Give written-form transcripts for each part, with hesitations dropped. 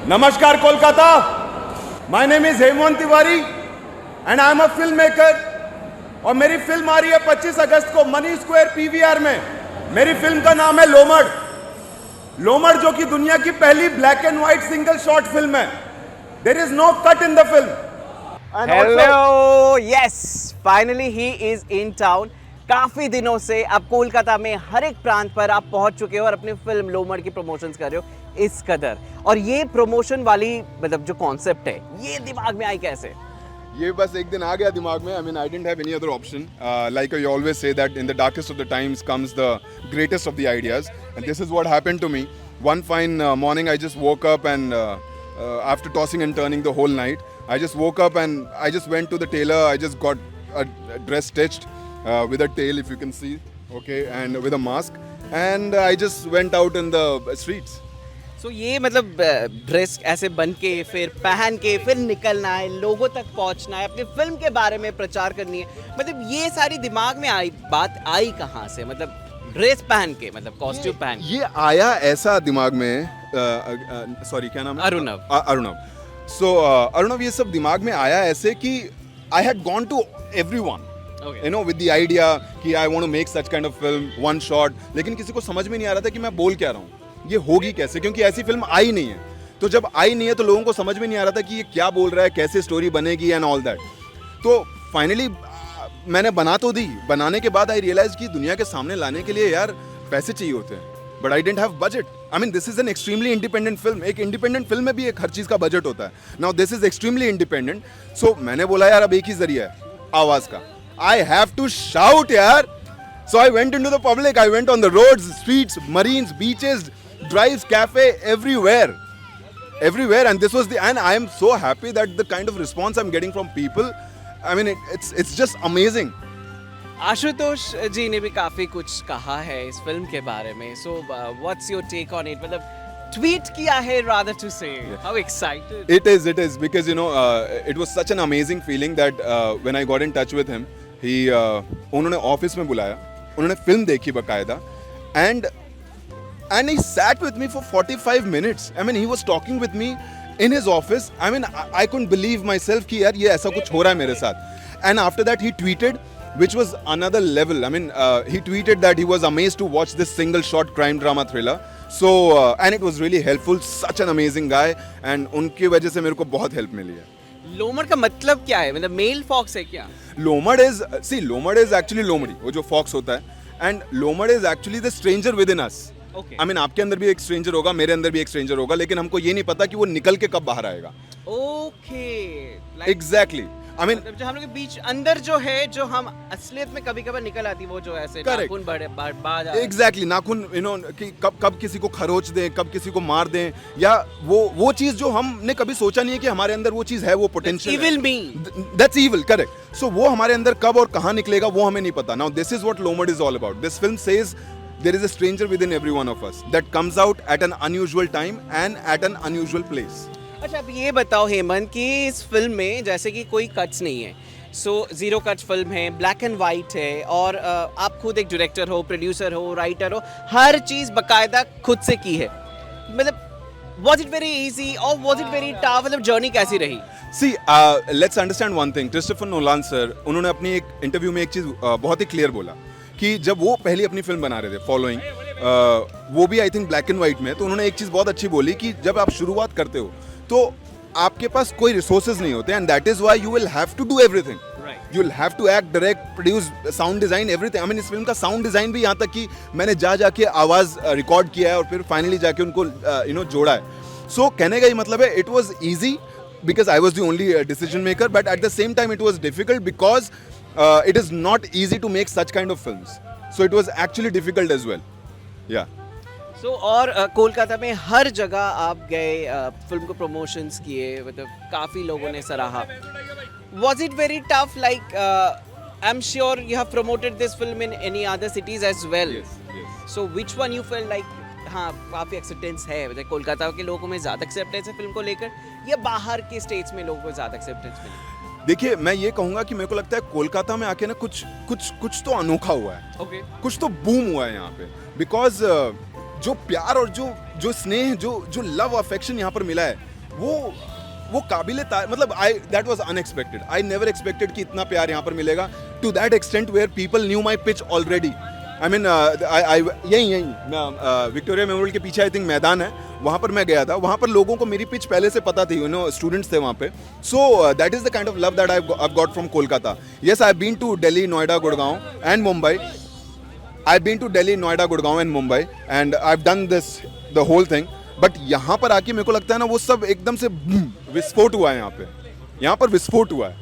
नमस्कार Kolkata, my name is Hemant Tiwari and I am a film maker और मेरी फिल्म आ रही है 25 अगस्त को मनी स्क्वायर पीवीआर में। मेरी फिल्म का नाम है लोमड़। लोमड़ जो कि दुनिया की पहली black and white single shot film है। There is no cut in the film. Hello, yes, finally he is in town. काफी दिनों से अब कोलकाता में हर एक प्रांत पर आप पहुंच चुके हो और अपनी फिल्म लोमड़ की प्रमोशंस कर रहे हो इस कदर। और ये प्रमोशन वाली मतलब जो कॉन्सेप्ट है ये दिमाग में आई कैसे? ये बस एक दिन आ गया दिमाग में. I mean, I didn't have any other option. Like I always say that in the darkest of the times comes the greatest of the ideas, and this is what happened to me. One fine morning, I just woke up and after tossing and turning the whole night, I just woke up and I just went to the tailor. I just got a dress stitched with a tail, if you can see, okay, and with a mask, and I just went out in the streets. सो ये मतलब dress ऐसे बन के फिर पहन के फिर निकलना है, लोगों तक पहुंचना है, अपनी फिल्म के बारे में प्रचार करनी है। मतलब ये सारी दिमाग में बात आई कहाँ से? मतलब ड्रेस पहन के, मतलब कॉस्ट्यूम पहन के। ये आया ऐसा दिमाग में. सॉरी, क्या नाम है? अरुणव. सो अरुणव, ये सब दिमाग में आया ऐसे कि I had gone to everyone, you know, with the idea कि I want to make such kind of film, one shot. लेकिन किसी को समझ में नहीं आ रहा था कि मैं बोल क्या रहा हूँ, ये होगी कैसे, क्योंकि ऐसी फिल्म आई नहीं है. तो जब आई नहीं है तो लोगों को समझ में नहीं आ रहा था कि ये क्या बोल रहा है, कैसे स्टोरी बनेगी एंड ऑल दैट. तो फाइनली मैंने बना तो दी. बनाने के बाद आई रियलाइज कि दुनिया के सामने लाने के लिए यार पैसे चाहिए होते हैं. But I didn't have budget. I mean, this is an extremely independent film. एक इंडिपेंडेंट फिल्म में भी एक हर चीज़ का बजट होता है. Now this is extremely independent. So मैंने बोला यार अब एक ही जरिया है आवाज़ का. I have to shout, yaar. So I went into the public. I went on the roads, streets, marines, beaches, drives, cafe, everywhere, and this was and I am so happy that the kind of response I'm getting from people. I mean, it's just amazing. Ashutosh जी ने भी काफी कुछ कहा है इस film के बारे में. So what's your take on it? मतलब ट्वीट किया है rather to say. How excited? It is because you know it was such an amazing feeling that when I got in touch with him, उन्होंने office में बुलाया, उन्होंने film देखी बकायदा, and he sat with me for 45 minutes. I mean, he was talking with me in his office. I mean, I couldn't believe myself कि यार ये ऐसा कुछ हो रहा है मेरे साथ. And after that he tweeted, which was another level. I mean, he tweeted that he was amazed to watch this single shot crime drama thriller. So and it was really helpful. Such an amazing guy, and उनकी वजह से मेरे को बहुत help मिली है. लोमड़ का मतलब क्या है? मतलब मेल फॉक्स है क्या? लोमड़ इज एक्चुअली लोमड़ी, वो जो फॉक्स होता है. And Lomad is actually the stranger within us. I mean, आपके अंदर भी एक स्ट्रेंजर होगा, मेरे अंदर भी एक स्ट्रेंजर होगा, लेकिन हमको ये नहीं पता कि वो निकल के कब बाहर आएगा. Okay, exactly. आई मीन, जो हम लोग के बीच अंदर जो है, जो हम असलियत में कभी कभार निकल आती, वो जो ऐसे नाखून बाहर एग्जैक्टली नाखून, यू नो, कि कब किसी को खरोच दें, कब किसी को मार दें, या वो चीज जो हमने कभी सोचा नहीं है कि हमारे अंदर वो चीज है, वो potential evil me, that's evil, correct. So वो हमारे अंदर कब और कहां निकलेगा वो हमें नहीं पता. Now this is what Lomad is all about. This film says there is a stranger within every one of us that comes out at an unusual time and at an unusual place. अच्छा, अब ये बताओ हेमंत कि इस film में जैसे कि कोई कट्स नहीं है, सो जीरो कट फिल्म है, ब्लैक एंड वाइट है, और आप खुद एक डायरेक्टर हो, प्रोड्यूसर हो, राइटर हो, हर चीज़ बकायदा खुद से की है. मतलब was it very easy or was it very tough? मतलब जर्नी कैसी रही? See, let's understand one thing. Christopher Nolan sir, उन्होंने अपनी एक इंटरव्यू में एक चीज़ बहुत ही क्लियर बोला कि जब वो पहली अपनी फिल्म बना रहे थे फॉलोइंग, वो भी I think black and white में, तो उन्होंने एक चीज़ बहुत अच्छी बोली कि जब आप शुरुआत करते हो तो आपके पास कोई रिसोर्सेज नहीं होते, and that is why you will have to do everything. You will have to act, direct, produce, sound design, everything. I mean, इस फिल्म का साउंड डिजाइन भी यहाँ तक कि मैंने जाके आवाज़ रिकॉर्ड किया है और फिर फाइनली जाके उनको यू नो जोड़ा है. सो कहने का ये मतलब है, it was easy because I was the only decision maker, but at the same time it was difficult because it is not easy to make such kind of films. So it was actually difficult as well. Yeah. So और कोलकाता में हर जगह आप गए, film को promotions किए, मतलब काफ़ी लोगों ने सराहा. Was it very tough? Like I'm sure you have promoted this film in any other cities as well. Yes. So which one you felt like हाँ काफ़ी एक्सेप्टेंस है? मतलब कोलकाता के लोगों में ज़्यादा एक्सेप्टेंस है फिल्म को लेकर, या बाहर के स्टेट्स में लोगों को ज़्यादा एक्सेप्टेंस मिली? देखिए, मैं ये कहूँगा कि मेरे को लगता है कोलकाता में आके ना कुछ तो अनोखा हुआ है. Okay. कुछ तो बूम हुआ है यहाँ पे, बिकॉज जो प्यार और जो स्नेह, जो लव अफेक्शन यहाँ पर मिला है, वो काबिले मतलब that was unexpected. I never expected कि इतना प्यार यहाँ पर मिलेगा to that extent where people knew my pitch already. I mean यहीं विक्टोरिया मेमोरियल के पीछे आई थिंक मैदान है, वहाँ पर मैं गया था. वहाँ पर लोगों को मेरी पिच पहले से पता थी, स्टूडेंट्स थे वहाँ पे. So that is the kind of love that I got from Kolkata. Yes, I have been to Delhi, Noida, Gurgaon and Mumbai. I've been to Delhi, Noida, Gurgaon and Mumbai and I've done the whole thing. But यहाँ पर आके मेरे को लगता है ना वो सब एकदम से विस्फोट हुआ है यहाँ पर विस्फोट हुआ है.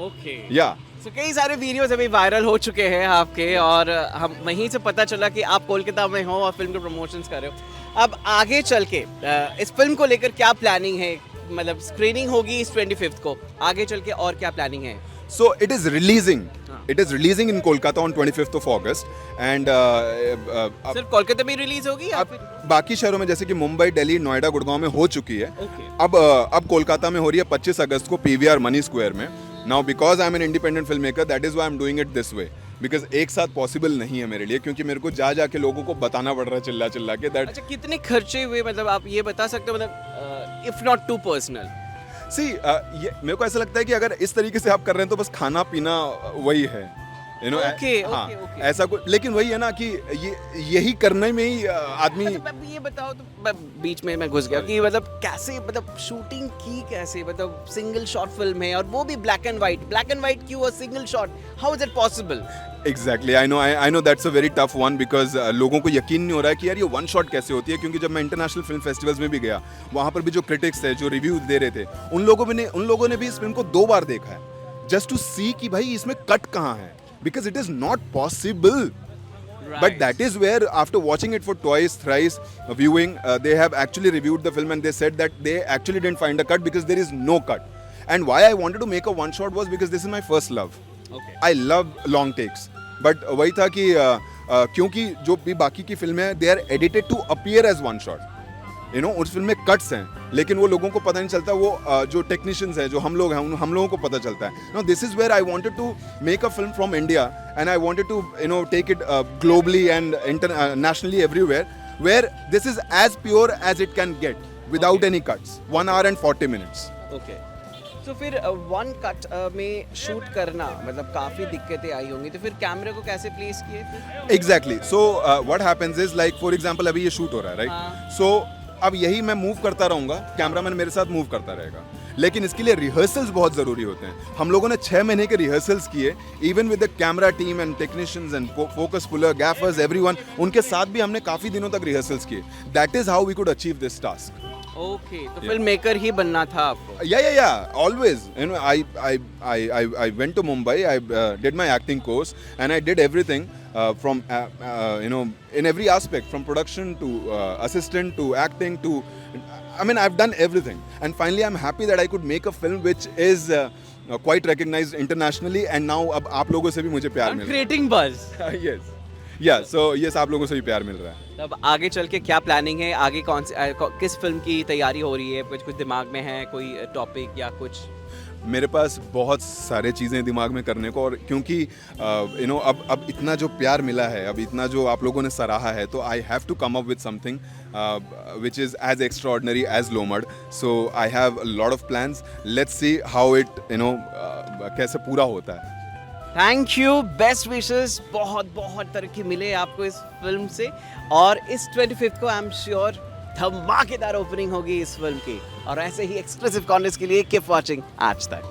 ओके. या So, कई सारे वीडियोस अभी वायरल हो चुके हैं आपके और हम वहीं से पता चला कि आप कोलकाता में हो और फिल्म के प्रमोशंस कर रहे हो. अब आगे चल के इस फिल्म को लेकर क्या प्लानिंग है? मतलब स्क्रीनिंग होगी इस 25th को, आगे चल के और क्या प्लानिंग है? So it is releasing. It is releasing in Kolkata on 25th of August and सिर्फ कोलकाता में रिलीज होगी या अब फिर? बाकी शहरों में जैसे कि मुंबई, दिल्ली, नोएडा, गुड़गांव में हो चुकी है. Okay. अब कोलकाता में हो रही है 25 अगस्त को पीवीआर मनी स्क्वायर में. Now because I am an independent film maker, that is why I am doing it this way. Because एक साथ पॉसिबल नहीं है मेरे लिए, क्योंकि मेरे को जा के लोगों को बताना पड़ रहा है चिल्ला के दैट. अच्छा, कितने खर्चे हुए, मतलब आप ये बता सकते हो, मतलब इफ नॉट टू पर्सनल? सी ये मेरे को ऐसा लगता है कि अगर इस तरीके से आप कर रहे हैं तो बस खाना पीना वही है, Okay. ऐसा कुछ. लेकिन वही है ना कि यही करने में ही आदमी. अच्छा, ये बताओ तो बीच में मैं घुस गया कि मतलब कैसे, मतलब शूटिंग की कैसे, मतलब सिंगल शॉट फिल्म है और वो भी ब्लैक एंड व्हाइट क्यों और single shot, how is it possible? Exactly, I know that's a very tough one because लोगों को यकीन नहीं हो रहा है कि यार ये वन शॉट कैसे होती है. क्योंकि जब मैं इंटरनेशनल फिल्म फेस्टिवल्स में भी गया, वहाँ पर भी जो क्रिटिक्स थे, जो रिव्यू दे रहे थे, उन लोगों ने भी इस फिल्म को 2 बार देखा है जस्ट टू सी कि भाई इसमें कट कहाँ है, because it is not possible. Right. But that is where after watching it for twice, thrice viewing, they have actually reviewed the film and they said that they actually didn't find a cut because there is no cut. And why I wanted to make a one shot was because this is my first love. Okay. I love long takes. But वही था कि क्योंकि जो भी बाकी की फिल्में हैं, they are edited to appear as one shot. उस फिल्म में कट्स हैं, लेकिन वो लोगों को पता नहीं चलता. वो जो टेक्नीशियंस हैं, जो हम लोग हैं, हम लोगों को पता चलता है. No, this is where I wanted to make a film from India and I wanted to take it globally and internationally everywhere, where this is as pure as it can get without any cuts. 1 hour and 40 minutes. Okay. तो फिर one cut में shoot करना मतलब काफ़ी दिक्कतें आई होंगी, तो फिर कैमरे को कैसे प्लेस किए फिर? Exactly. So what happens is like for example अभी ये शूट हो रहा है, राइट? सो अब यही मैं मूव करता रहूंगा, कैमरामैन मेरे साथ मूव करता रहेगा. लेकिन इसके लिए रिहर्सल्स बहुत ज़रूरी होते हैं. हम लोगों ने 6 महीने के रिहर्सल्स किए, even with the camera team and technicians and focus puller, gaffers, everyone. उनके साथ भी हमने काफ़ी दिनों तक रिहर्सल्स किए. That is how we could achieve this task. Okay, तो फिल्म मेकर ही बनना था आपको? Yeah. Always. I went to Mumbai. I did my acting course, and I did everything from in every aspect, from production to assistant to acting to. I mean, I've done everything, and finally, I'm happy that I could make a film which is quite recognized internationally, and now अब आप लोगों से भी मुझे प्यार मिल रहा है. Creating buzz. Yes. Yeah. So yes, आप लोगों से भी प्यार मिल रहा है. तब आगे चल के क्या प्लानिंग है? आगे किस फिल्म की तैयारी हो रही है? कुछ दिमाग में है, कोई टॉपिक या कुछ? मेरे पास बहुत सारे चीज़ें दिमाग में करने को, और क्योंकि अब इतना जो प्यार मिला है, अब इतना जो आप लोगों ने सराहा है, तो I have to come up with something which is as extraordinary as Lomad. So I have a lot of plans. Let's see how it कैसे पूरा होता है. Thank you, best wishes. बहुत बहुत तरक्की मिले आपको इस फिल्म से, और इस 25th को आई एम श्योर धमाकेदार ओपनिंग होगी इस फिल्म की. और ऐसे ही एक्सक्लूसिव कॉन्टेंट्स के लिए कीप वॉचिंग आज तक.